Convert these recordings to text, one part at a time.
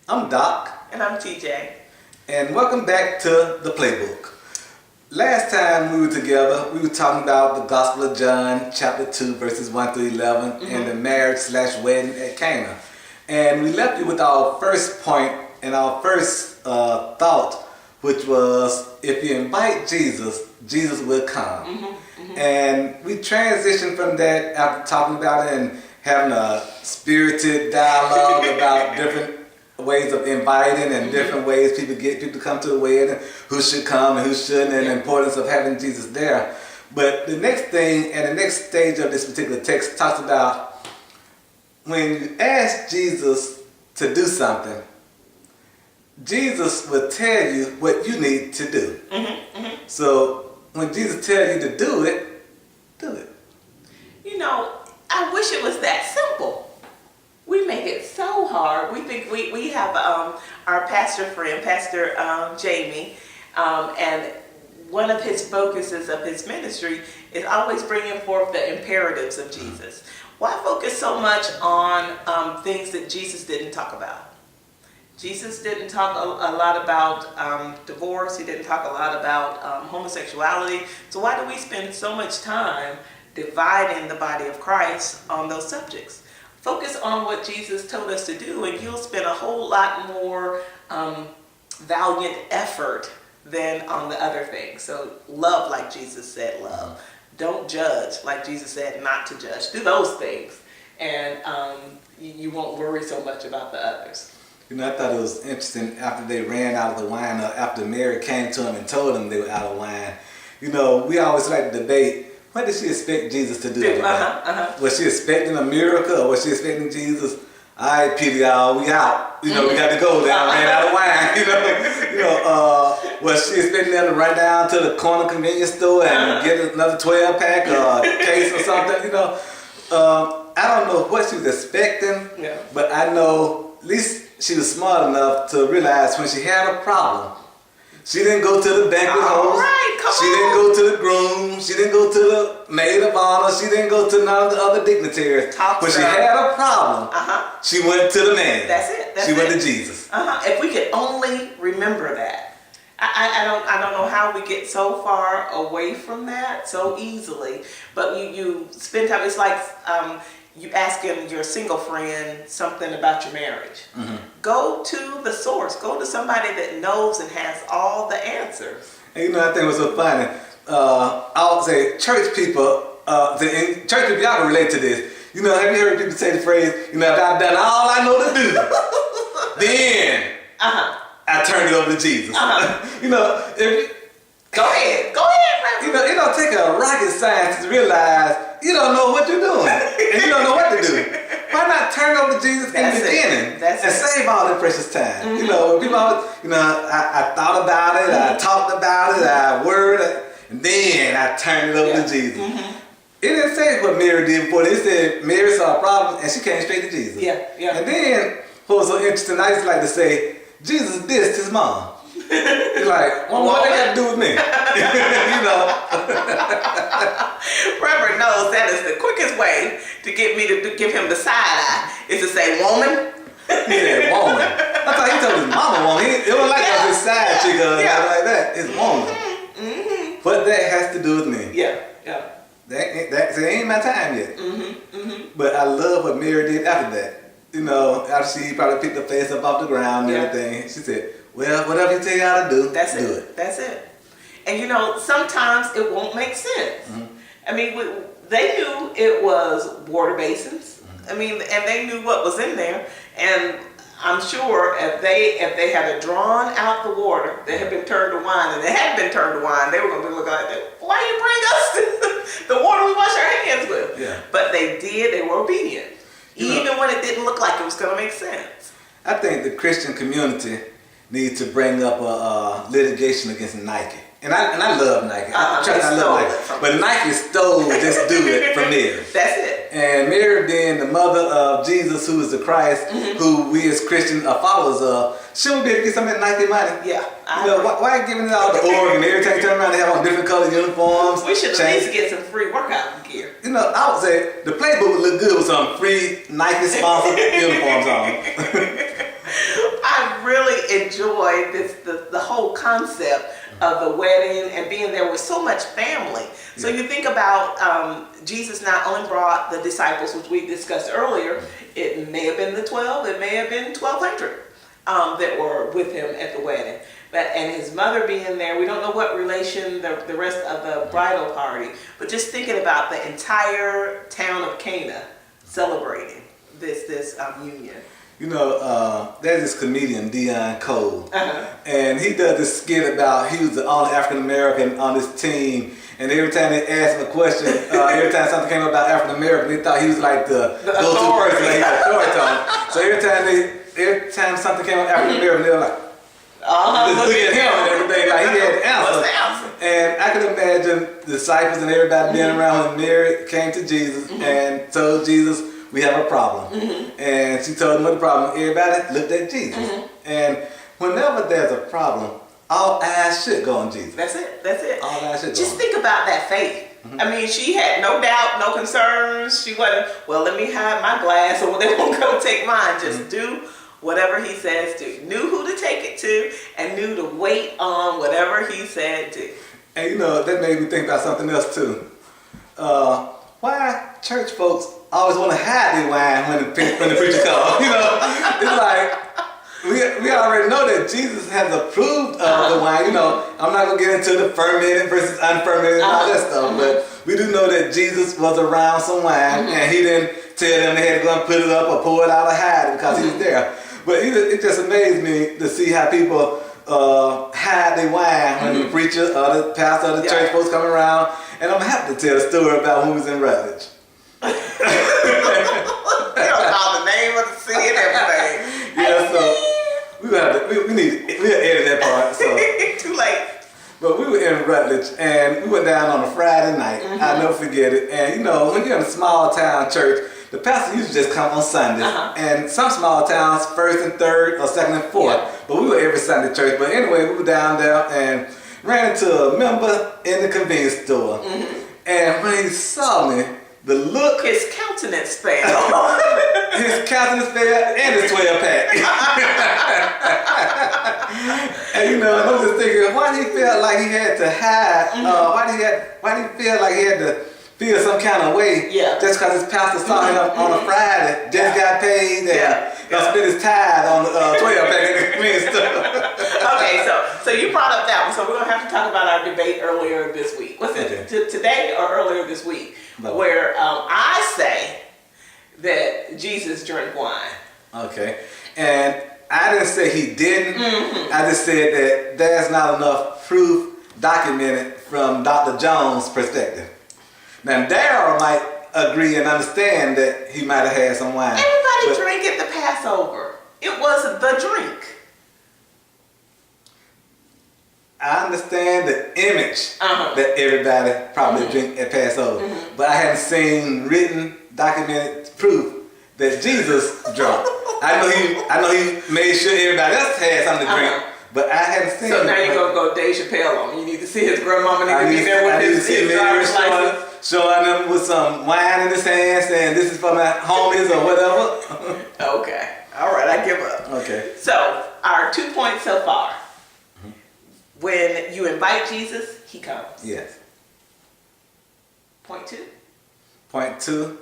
I'm Doc. And I'm TJ. And welcome back to the Playbook. Last time we were together, we were talking about the Gospel of John, chapter 2, verses 1 through 11, and the marriage/wedding at Cana. And we left you with our first point and our first thought, which was, if you invite Jesus, Jesus will come. And we transitioned from that after talking about it and having a spirited dialogue about different ways of inviting and different ways people get people to come to the wedding, who should come and who shouldn't, and the importance of having Jesus there. But the next thing and the next stage of this particular text talks about when you ask Jesus to do something, Jesus will tell you what you need to do. So when Jesus tells you to do it, do it. You know, I wish it was that simple. We make it so hard. We think we have our pastor friend, Pastor Jamie, and one of his focuses of his ministry is always bringing forth the imperatives of Jesus. Why focus so much on things that Jesus didn't talk about? Jesus didn't talk a lot about divorce. He didn't talk a lot about homosexuality. So why do we spend so much time dividing the body of Christ on those subjects? Focus on what Jesus told us to do, and you'll spend a whole lot more valiant effort than on the other things. So love like Jesus said love. Don't judge like Jesus said not to judge. Do those things, and you won't worry so much about the others. You know, I thought it was interesting after they ran out of the wine, after Mary came to him and told him they were out of wine. You know, we always like to debate, what did she expect Jesus to do? Was she expecting a miracle, or was she expecting Jesus? All right, Peter, y'all, we out. You know, we got to go. They ran out of wine. Was she expecting them to run down to the corner convenience store and get another 12-pack or case or something? You know, I don't know what she was expecting, but I know at least she was smart enough to realize when she had a problem, she didn't go to the banquet hall. She didn't go to the groom. She didn't go to the maid of honor. She didn't go to none of the other dignitaries. When she had a problem, she went to the man. That's it. She went to Jesus. If we could only remember that. I don't know how we get so far away from that so easily. But you spend time. It's like you asking your single friend something about your marriage. Go to the source. Go to somebody that knows and has all the answers. And you know, I think it was so funny. I would say church people, y'all can relate to this. You know, have you heard people say the phrase, you know, if I've done all I know to do, then I turn it over to Jesus. You know, Go ahead, you know, it don't take a rocket scientist to realize you don't know what you're doing and you don't know what to do. Why not turn over to Jesus in the beginning and save all that precious time? You know, when people always, you know, I thought about it, I talked about it, I worried it, and then I turned it over to Jesus. It didn't say what Mary did before. It said Mary saw a problem and she came straight to Jesus. And then, what was so interesting, I used to like to say, Jesus dissed his mom. He's like, well, what they got to do with me? You know. Reverend knows that is the quickest way to get me to give him the side eye is to say, woman. He said, woman. I thought he told his mama woman. It wasn't like that his side chick or nothing like that. It's woman. But that has to do with me. That ain't my time yet. But I love what Mary did after that. You know, after she probably picked her face up off the ground and everything, she said, well, whatever you tell you how to do, do it. That's it. And you know, sometimes it won't make sense. I mean, they knew it was water basins. I mean, and they knew what was in there. And I'm sure if they had drawn out the water that had been turned to wine, and it had been turned to wine, they were going to be looking like that. Why you bring us the water we wash our hands with? But they did. They were obedient, even when it didn't look like it was going to make sense. I think the Christian community need to bring up a litigation against Nike. And I love Nike. I love Nike. But Nike stole this dude from Mary. That's it. And Mary being the mother of Jesus, who is the Christ, who we as Christians are followers of, shouldn't we be able to get some of that Nike money? Yeah. You know, why giving it all to Oregon? Every time you turn around, they have on different colored uniforms. We should at least get some free workout gear. You know, I would say the Playbook would look good with some free Nike sponsored uniforms on. I concept of the wedding and being there with so much family. So you think about Jesus not only brought the disciples, which we discussed earlier, it may have been the 12, it may have been 1,200 that were with him at the wedding. And his mother being there, we don't know what relation the rest of the bridal party, but just thinking about the entire town of Cana celebrating this union. You know, there's this comedian, Dion Cole, and he does this skit about he was the only African American on this team, and every time they asked him a question, every time something came up about African American, they thought he was like the go-to person, like he had authority on. So every time something came up African American, they were like, just look at him and everything, like he had the answer. What's the answer? And I could imagine the disciples and everybody being around when Mary came to Jesus and told Jesus, we have a problem. And she told them what the problem. Everybody looked at Jesus. And whenever there's a problem, all eyes should go on Jesus. That's it. All eyes should go Just on. think about that faith. I mean, she had no doubt, no concerns. She wasn't, well, let me hide my glass or they won't go take mine. Just do whatever he says to. Knew who to take it to and knew to wait on whatever he said to. And you know, that made me think about something else too. Why church folks always want to hide their wine when the preacher comes? You know, it's like we already know that Jesus has approved of the wine. You know, I'm not gonna get into the fermented versus unfermented and all that stuff, but we do know that Jesus was around some wine, and he didn't tell them they had to go and put it up or pour it out or hide it because he was there. But it just amazed me to see how people hide their wine when the preacher or the pastor or the church folks come around. And I'm happy to tell a story about when we was in Rutledge. They don't call the name of the city and everything. Yeah, so we'll edit that part. So. Too late. But we were in Rutledge and we went down on a Friday night. I'll never forget it. And you know, when you're in a small town church, the pastor usually just come on Sundays. And some small towns, first and third or second and fourth. But we were every Sunday church. But anyway, we were down there and ran into a member in the convenience store. And when he saw me, the look... His countenance fell. His countenance fell and his 12-pack. And you know, I'm just thinking, why did he feel like he had to hide? Why did he feel like he had to feel some kind of way? Just because his pastor saw him on a Friday, just got paid, and spent his tithe on the 12-pack in the convenience store. Okay, so you brought up that one, so we're going to have to talk about our debate earlier this week. Was it today or earlier this week? No. Where I say that Jesus drank wine. Okay, and I didn't say he didn't. I just said that there's not enough proof documented from Dr. Jones' perspective. Now, Darryl might agree and understand that he might have had some wine. Everybody drank at the Passover. It was the drink. I understand the image that everybody probably drink at Passover, but I haven't seen written, documented proof that Jesus drank. I know he made sure everybody else had something to drink, but I haven't seen. So now you're gonna go Dave Chappelle on. You need to see his grandmama need to be there with his driver's license. Showing them with some wine in his hand, saying this is for my homies or whatever. Okay, all right, I give up. Okay. So our 2 points so far. When you invite Jesus, he comes. Yes. Point 2. Point 2.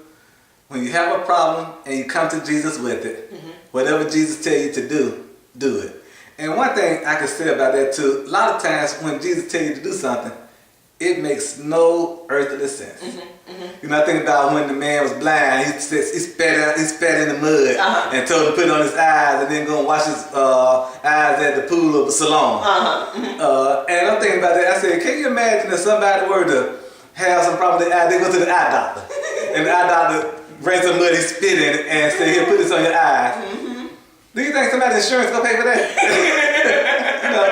When you have a problem and you come to Jesus with it, whatever Jesus tells you to do, do it. And one thing I can say about that too, a lot of times when Jesus tells you to do something, it makes no earthly sense. You know, I think about when the man was blind, he spat in the mud and told him to put it on his eyes and then go and wash his eyes at the pool of Siloam. And I'm thinking about that, I said, can you imagine if somebody were to have some problem with their eye, they go to the eye doctor, and the eye doctor brings some mud, he spit in it, and say, here, put this on your eyes. Do you think somebody's insurance gonna pay for that? You know,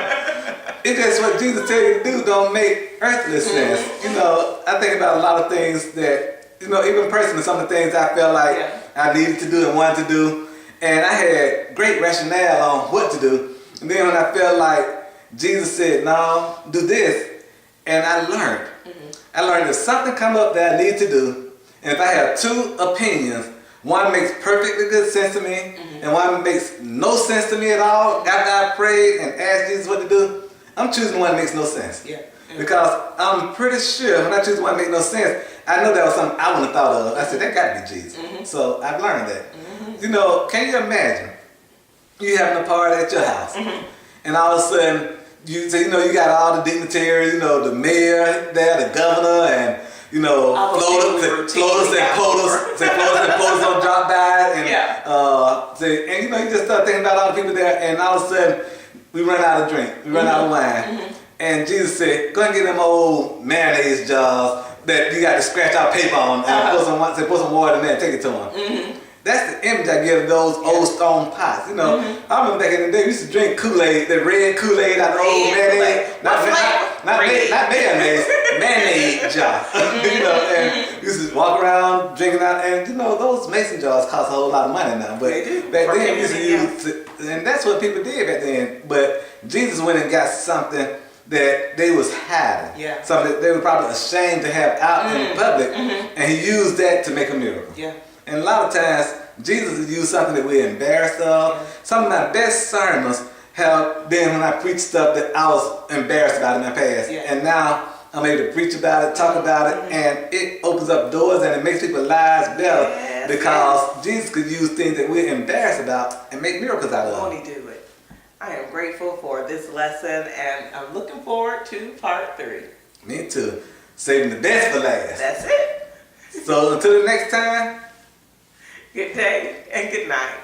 it's just what Jesus tell you to do don't make earthly sense. You know, I think about a lot of things that, you know, even personally, some of the things I felt like I needed to do and wanted to do, and I had great rationale on what to do. And then when I felt like Jesus said, no, do this, and I learned. I learned that something come up that I need to do, and if I have two opinions, one makes perfectly good sense to me, and one makes no sense to me at all. After I prayed and asked Jesus what to do, I'm choosing one that makes no sense. Yeah. Because I'm pretty sure when I choose one that makes no sense, I know that was something I wouldn't have thought of. I said, that got to be Jesus. So I've learned that. You know, can you imagine you having a party at your house, and all of a sudden, you got all the dignitaries, you know, the mayor there, the governor, and you know, floaters and POTUS don't drop by, and and you know, you just start thinking about all the people there, and all of a sudden, we run out of drink, we run out of wine, and Jesus said, "Go and get them old mayonnaise jars that you got to scratch out paper on, and put some water in there, and take it to them." That's the image I give of those old stone pots. You know, I remember back in the day, we used to drink Kool-Aid, the red Kool-Aid out of the old mayonnaise. Not mayonnaise, mayonnaise jar. You know, and we used to walk around drinking out, and you know, those mason jars cost a whole lot of money now. But back then, we used to use, and that's what people did back then. But Jesus went and got something that they was hiding. Yeah. Something that they were probably ashamed to have out in the public, and he used that to make a miracle. Yeah. And a lot of times, Jesus has used something that we're embarrassed of. Some of my best sermons have been when I preached stuff that I was embarrassed about in my past. Yeah. And now I'm able to preach about it, talk about it, and it opens up doors and it makes people's lives better because Jesus could use things that we're embarrassed about and make miracles out of. Won't he do it? I am grateful for this lesson, and I'm looking forward to part 3. Me too. Saving the best for last. That's it. So until the next time, good day and good night.